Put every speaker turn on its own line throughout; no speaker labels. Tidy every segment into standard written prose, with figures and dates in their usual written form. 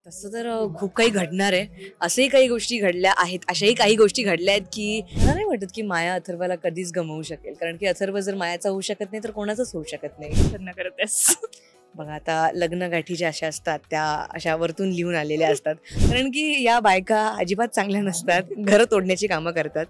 तसं तर खूप काही घडणार आहे. असेही काही गोष्टी घडल्या आहेत, अशाही काही गोष्टी घडल्या आहेत की मला नाही वाटत की माया अथर्वला कधीच गमावू शकेल. कारण की अथर्व जर मायाचा होऊ शकत नाही तर कोणाचाच होऊ शकत नाही.
लग्न करतेस
बघा आता लग्नगाठी ज्या अशा असतात त्या अशा वरतून लिहून आलेल्या असतात. कारण की या बायका अजिबात चांगल्या नसतात, घरं तोडण्याची कामं करतात.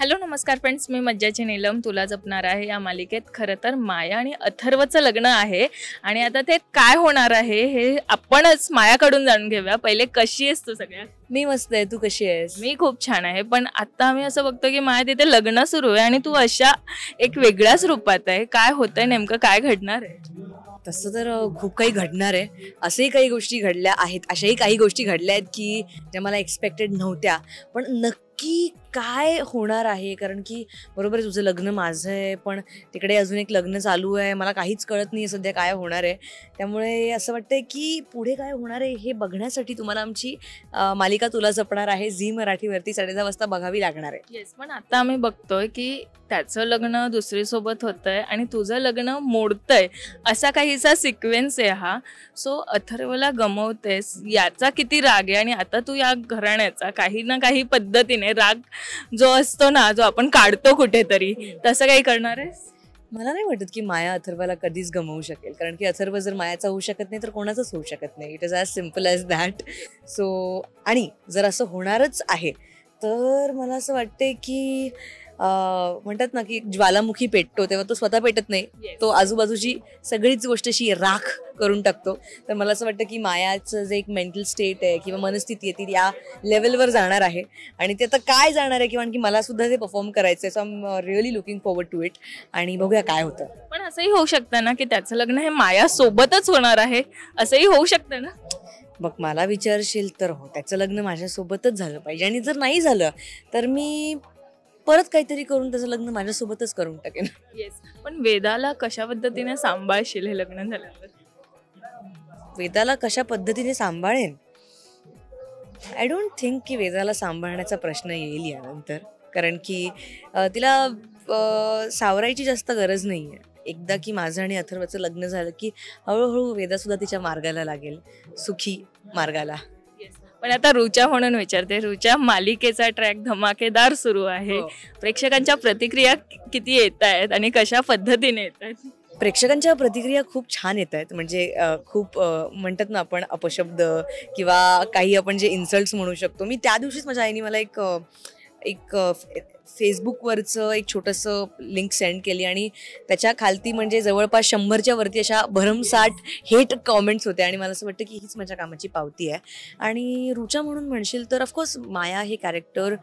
हॅलो नमस्कार फ्रेंड्स, मी मज्जाची नीलम तुला जपणार आहे या मालिकेत. खरं तर माया आणि अथर्वचं लग्न आहे आणि आता ते काय होणार आहे हे आपणच मायाकडून जाणून घेऊया. पहिले कशी आहेस तू? सगळ्यात
मी मस्त आहे, तू कशी आहेस?
मी खूप छान आहे. पण आता आम्ही असं बघतो की माया तिथे लग्न सुरू आहे आणि तू अशा एक वेगळ्याच रूपात आहे. काय होतंय नेमकं, काय घडणार आहे?
तसं तर खूप काही घडणार आहे. असेही काही गोष्टी घडल्या आहेत, अशाही काही गोष्टी घडल्या आहेत की ज्या मला एक्सपेक्टेड नव्हत्या. पण नक्की काय होणार आहे, कारण की बरोबर आहे तुझं लग्न माझं आहे, पण तिकडे अजून एक लग्न चालू आहे. मला काहीच कळत नाही सध्या काय होणार आहे. त्यामुळे असं वाटतंय की पुढे काय होणार आहे हे बघण्यासाठी तुम्हाला आमची मालिका तुला जपणार आहे झी मराठीवरती 10:30 वाजता बघावी लागणार आहे.
येस, पण आता आम्ही बघतोय की त्याचं लग्न दुसरीसोबत होतंय आणि तुझं लग्न मोडतंय, असा काहीसा सिक्वेन्स आहे हा. सो अथर्वला गमवतेस याचा किती राग आहे आणि आता तू या घराण्याचा काही ना काही पद्धतीने राग जो असतो ना, जो आपण काढतो कुठेतरी, तसं काही करणार आहेस?
मला नाही वाटत की माया अथर्वला कधीच गमावू शकेल. कारण की अथर्व जर मायाचा होऊ शकत नाही तर कोणाचाच होऊ शकत नाही. It is as simple as that. So आणि जर असं होणारच आहे तर मला असं वाटते की म्हणतात ना की ज्वालामुखी पेटतो तेव्हा तो स्वतः पेटत नाही, तो आजूबाजूची सगळीच गोष्ट अशी राख करून टाकतो. तर मला असं वाटतं की मायाचं जे एक मेंटल स्टेट आहे किंवा मनस्थिती आहे ती या लेवलवर जाणार आहे आणि ते आता काय जाणार आहे किंवा आणखी मला सुद्धा ते परफॉर्म करायचं आहे. So I am really looking forward to it आणि बघूया काय होतं.
पण असंही होऊ शकतं ना की त्याचं लग्न हे माया सोबतच होणार आहे, असंही होऊ शकतं ना?
मग मला विचारशील तर हो, त्याचं लग्न माझ्यासोबतच झालं पाहिजे आणि जर नाही झालं तर मी परत काहीतरी करून त्याचं लग्न माझ्यासोबतच करून टाकेन.
येस, पण वेदाला कशा पद्धतीने सांभाळशील हे लग्न झाल्यावर?
वेदाला कशा पद्धतीने सांभाळेन? आय डोंट थिंक की वेदाला सांभाळण्याचा प्रश्न येईल यानंतर. कारण की तिला सावरायची जास्त गरज नाही आहे. एकदा की माझं आणि अथर्वचं लग्न झालं की हळूहळू वेदासुद्धा तिच्या मार्गाला लागेल, सुखी मार्गाला.
पण आता रुचा म्हणून विचारते, रुचा मालिकेचा ट्रॅक धमाकेदार सुरू आहे. प्रेक्षकांच्या प्रतिक्रिया किती येत आहेत आणि कशा पद्धतीने येत आहेत?
प्रेक्षकांच्या प्रतिक्रिया खूप छान येत आहेत. म्हणजे खूप म्हणतात ना आपण अपशब्द किंवा काही आपण जे इन्सल्ट्स म्हणू शकतो. मी त्या दिवशीच माझ्या आईने मला एक फेसबुकवरचं एक छोटंसं लिंक सेंड केली आणि त्याच्या खालती म्हणजे जवळपास 100च्या वरती अशा भरमसाठ हेट कॉमेंट्स होत्या आणि मला असं वाटतं की हीच माझ्या कामाची पावती आहे. आणि रुचा म्हणून म्हणशील तर ऑफकोर्स माया हे कॅरेक्टर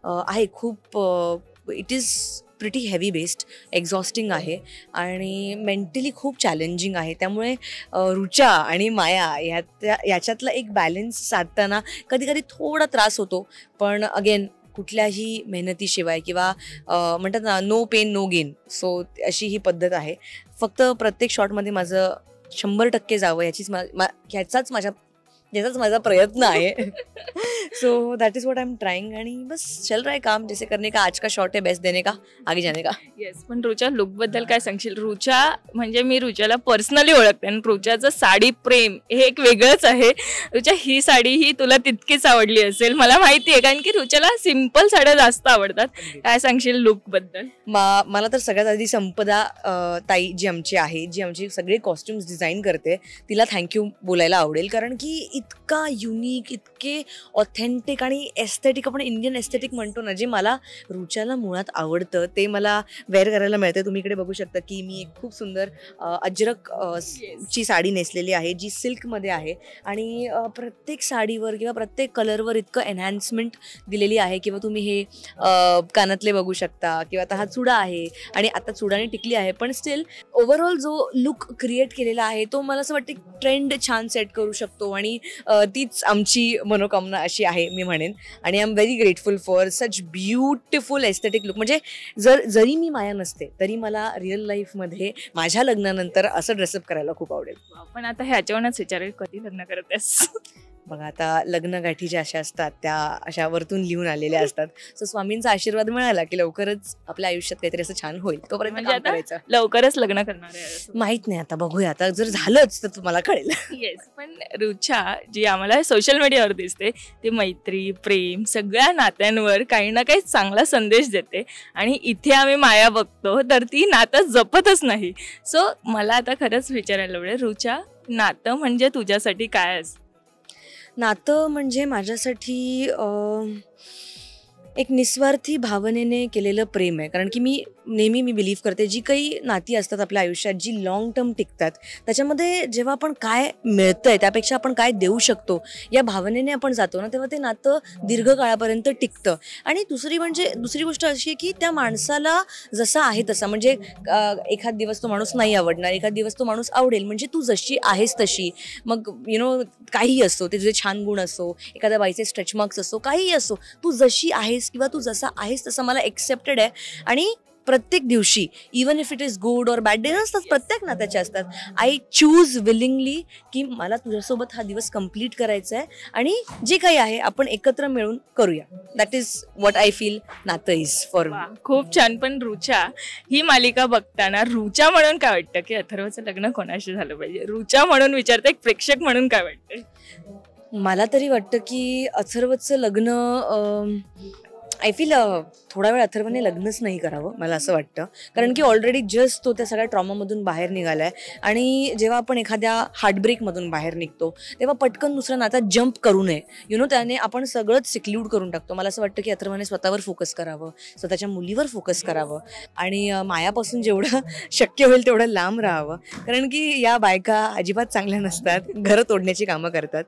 आहे खूप it is pretty heavy based, exhausting आहे आणि मेंटली खूप चॅलेंजिंग आहे. त्यामुळे रुचा आणि माया याच्यातला एक बॅलन्स साधताना कधी कधी थोडा त्रास होतो. पण अगेन कुठल्याही मेहनतीशिवाय किंवा म्हणतात ना no pain no gain, so अशी ही पद्धत आहे. फक्त प्रत्येक शॉटमध्ये माझं 100% जावं याचाच माझा प्रयत्न आहे. So that is what I am trying आणि बस चल रहा है काम, जैसे करने का आज का शॉट है बेस्ट देने का आगे जाने का.
येस, पण रुचा लुकबद्दल काय सांगशील? रुचा म्हणजे मी रुचाला पर्सनली ओळखते आणि रुचाचं साडी प्रेम हे एक वेगळंच आहे. रुचा, ही साडी ही तुला तितकीच आवडली असेल मला माहिती आहे, कारण की रुचाला सिम्पल साड्या जास्त आवडतात. काय सांगशील लुकबद्दल?
मला तर सगळ्यात आधी संपदा ताई जी आमची आहे, जी आमची सगळे कॉस्ट्युम्स डिझाईन करते, तिला थँक्यू बोलायला आवडेल. कारण की इतका युनिक, इतके ऑथेंटिक आणि एस्थेटिक, आपण इंडियन एस्थेटिक म्हणतो ना, जे मला रुचाला मुळात आवडतं ते मला वेअर करायला मिळतं. तुम्ही इकडे बघू शकता की मी एक खूप सुंदर अजरक ची साडी नेसलेली आहे जी सिल्कमध्ये आहे आणि प्रत्येक साडीवर किंवा प्रत्येक कलरवर इतकं एनहान्समेंट दिलेली आहे. किंवा तुम्ही हे कानातले बघू शकता किंवा आता हा चुडा आहे आणि आता चुडाने टिकली आहे, पण स्टील ओव्हरऑल जो लुक क्रिएट केलेला आहे तो मला असं वाटतं ट्रेंड छान सेट करू शकतो आणि तीच आमची मनोकामना अशी आहे मी म्हणेन. आणि I am very grateful for such beautiful aesthetic look. म्हणजे जरी मी माया नसते तरी मला रिअल लाईफमध्ये माझ्या लग्नानंतर असं ड्रेसअप करायला खूप आवडेल.
पण आता ह्याच्यावरच विचारेल, कधी लग्न करतेस?
बघा आता लग्नगाठी ज्या अशा असतात त्या अशा वरतून लिहून आलेल्या असतात. सो स्वामींचा आशीर्वाद मिळाला की लवकरच आपल्या आयुष्यात काहीतरी असं छान होईल, तोपर्यंत
म्हणजे
काम
आता
करायचं.
लवकरच लग्न करणार आहे असं.
माहित नाही, आता बघूया. आता जर झालंच तर तुम्हाला कळेल.
येस, पण रुचा जी आम्हाला सोशल मीडियावर दिसते ती मैत्री, प्रेम, सगळ्या नात्यांवर काही ना काही चांगला संदेश देते आणि इथे आम्ही माया बघतो तर ती नातं जपतच नाही. सो मला आता खरंच विचारायला आवडेल, रुचा, नातं म्हणजे तुझ्यासाठी काय असतं?
नातं म्हणजे माझ्यासाठी एक निस्वार्थी भावनेने केलेलं प्रेम आहे. कारण की मी बिलीव्ह करते जी काही नाती असतात आपल्या आयुष्यात, जी लाँग टर्म टिकतात, त्याच्यामध्ये जेव्हा आपण काय मिळतंय त्यापेक्षा आपण काय देऊ शकतो या भावनेने आपण जातो ना, तेव्हा ते नातं दीर्घकाळापर्यंत टिकतं. आणि दुसरी गोष्ट अशी आहे की त्या माणसाला जसा आहे तसा, म्हणजे एखाद दिवस तो माणूस नाही आवडणार, एखाद दिवस तो माणूस आवडेल. म्हणजे तू जशी आहेस तशी, मग काहीही असो, ते तुझे छान गुण असो, एखाद्या बाईचे स्ट्रेच मार्क्स असो, काहीही असो, तू जशी आहेस किंवा तू जसा आहेस तसं मला एक्सेप्टेड आहे. आणि प्रत्येक दिवशी, even if it is good और बॅड डेज असतात, प्रत्येक नात्याचे असतात, आय चूज विलिंगली की मला तुझ्यासोबत हा दिवस कम्प्लीट करायचा आहे आणि जे काही आहे आपण एकत्र मिळून करूया. That is what I feel नातं इज फॉर मी.
खूप छान. पण रुचा, ही मालिका बघताना रुचा म्हणून काय वाटतं की अथर्वचं लग्न कोणाशी झालं पाहिजे? रुचा म्हणून विचारते, एक प्रेक्षक म्हणून काय वाटतं?
मला तरी वाटतं की अथर्वचं लग्न, आय फील थोडा वेळ अथर्वने लग्नच नाही करावं, मला असं वाटतं. कारण की ऑलरेडी जस्ट तो त्या सगळ्या ट्रॉमामधून बाहेर निघाला आहे. आणि जेव्हा आपण एखाद्या हार्टब्रेकमधून बाहेर निघतो तेव्हा पटकन दुसऱ्या नात्यात जम्प करू नये. त्याने आपण सगळंच सिक्ल्यूड करून टाकतो. मला असं वाटतं की अथर्वने स्वतःवर फोकस करावं, स्वतःच्या मुलीवर फोकस करावं आणि मायापासून जेवढं शक्य होईल तेवढं लांब राहावं. कारण की या बायका अजिबात चांगल्या नसतात, घरं तोडण्याची कामं करतात.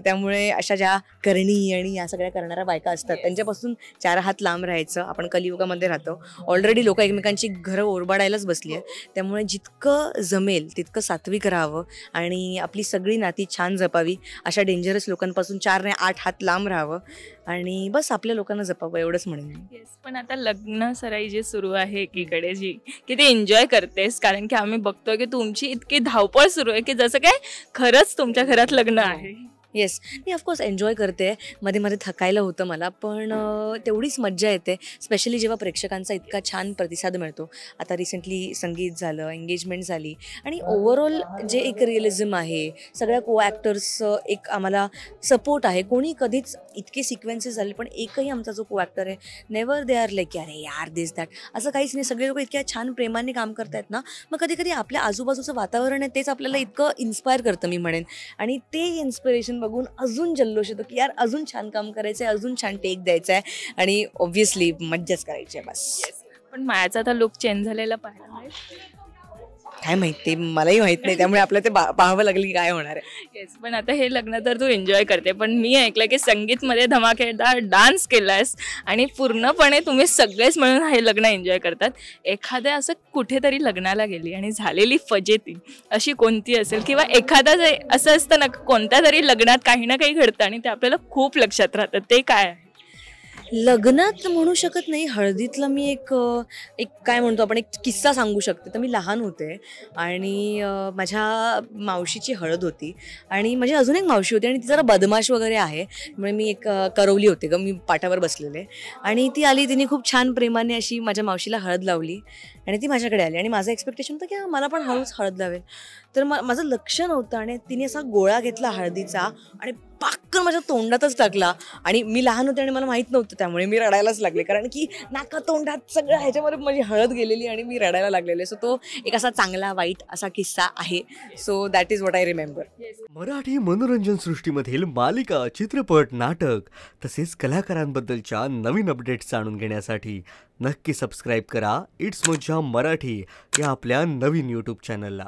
त्यामुळे अशा ज्या करणी आणि या सगळ्या करणाऱ्या बायका असतात त्यांच्यापासून 4 हात लांब राहायचं. आपण कलियुगामध्ये राहतो, ऑलरेडी लोक एकमेकांची घरं ओरबाडायलाच बसली आहे. त्यामुळे जितकं जमेल तितकं सात्विक राहावं आणि आपली सगळी नाती छान जपावी. अशा डेंजरस लोकांपासून 4 नाही 8 हात लांब राहावं आणि बस आपल्या लोकांना जपावं, एवढंच म्हणेन मी.
पण आता लग्न सराई जी सुरू आहे एकीकडे, जी की ते एन्जॉय करतेस, कारण की आम्ही बघतोय की तुमची इतकी धावपळ सुरू आहे की जसं काय खरंच तुमच्या घरात लग्न आहे.
येस, मी ऑफकोर्स एन्जॉय करते. मध्ये मध्ये थकायला होतं मला, पण तेवढीच मज्जा येते, स्पेशली जेव्हा प्रेक्षकांचा इतका छान प्रतिसाद मिळतो. आता रिसेंटली संगीत झालं, एंगेजमेंट झाली आणि ओव्हरऑल जे एक रिअलिझम आहे, सगळ्या को ॲक्टर्सचं एक आम्हाला सपोर्ट आहे. कोणी कधीच इतके सिक्वेन्सेस झाले पण एकही आमचा जो को ॲक्टर आहे नेवर दे आर लाईक अरे यार दिस दॅट, असं काहीच नाही. सगळे लोक इतक्या छान प्रेमाने काम करतायत ना, मग कधी कधी आपल्या आजूबाजूचं वातावरण आहे तेच आपल्याला इतकं इन्स्पायर करतं मी म्हणेन. आणि ते इन्स्पिरेशन बघून अजून जल्लोष येतो की यार अजून छान काम करायचं आहे, अजून छान टेक द्यायचा आहे आणि ऑब्व्हियसली मज्जाच करायची आहे बस.
पण मायाचा आता लुक चेंज झालेला पाहिला नाही,
काय माहित, ते मलाही माहित नाही, त्यामुळे आपल्याला ते पाहावं लागेल की काय होणार आहे.
येस, पण आता हे लग्न तर तू एन्जॉय करते, पण मी ऐकलं की संगीतमध्ये धमाकेदार डान्स केलास आणि पूर्णपणे तुम्ही सगळेच मिळून हे लग्न एन्जॉय करतात. एखाद्या असं कुठेतरी लग्नाला गेली आणि झालेली फजेती अशी कोणती असेल, किंवा एखादा असं असतं ना कोणत्या तरी लग्नात काही ना काही घडतं आणि ते आपल्याला खूप लक्षात राहतं, ते काय आहे?
लग्नात म्हणू शकत नाही, हळदीतला मी एक काय म्हणतो आपण, एक किस्सा सांगू शकते. तर मी लहान होते आणि माझ्या मावशीची हळद होती आणि माझी अजून एक मावशी होती आणि ती जरा बदमाश वगैरे आहे, त्यामुळे मी एक करवली होते ग, मी पाठावर बसलेले आणि ती आली, तिने खूप छान प्रेमाने अशी माझ्या मावशीला हळद लावली आणि ती माझ्याकडे आली आणि माझं एक्सपेक्टेशन होतं की मला पण हळद लावेल. तर माझं लक्ष नव्हतं आणि तिने असा गोळा घेतला हळदीचा आणि पाक्कन माझ्या तोंडातच टाकला. आणि मी लहान होते आणि मला माहीत नव्हतं, त्यामुळे मी रडायलाच लागले, कारण की नाका तोंडात सगळं ह्याच्यामध्ये माझी हळद गेलेली आणि मी रडायला लागलेले. सो तो एक असा चांगला वाईट असा किस्सा आहे. So that is what I remember.
Marathi मनोरंजन सृष्टीमधील मालिका, चित्रपट, नाटक तसेच कलाकारांबद्दलच्या नवीन अपडेट्स जाणून घेण्यासाठी नक्की सबस्क्राईब करा इट्स मज्जा मराठी या आपल्या नवीन यूट्यूब चॅनलला.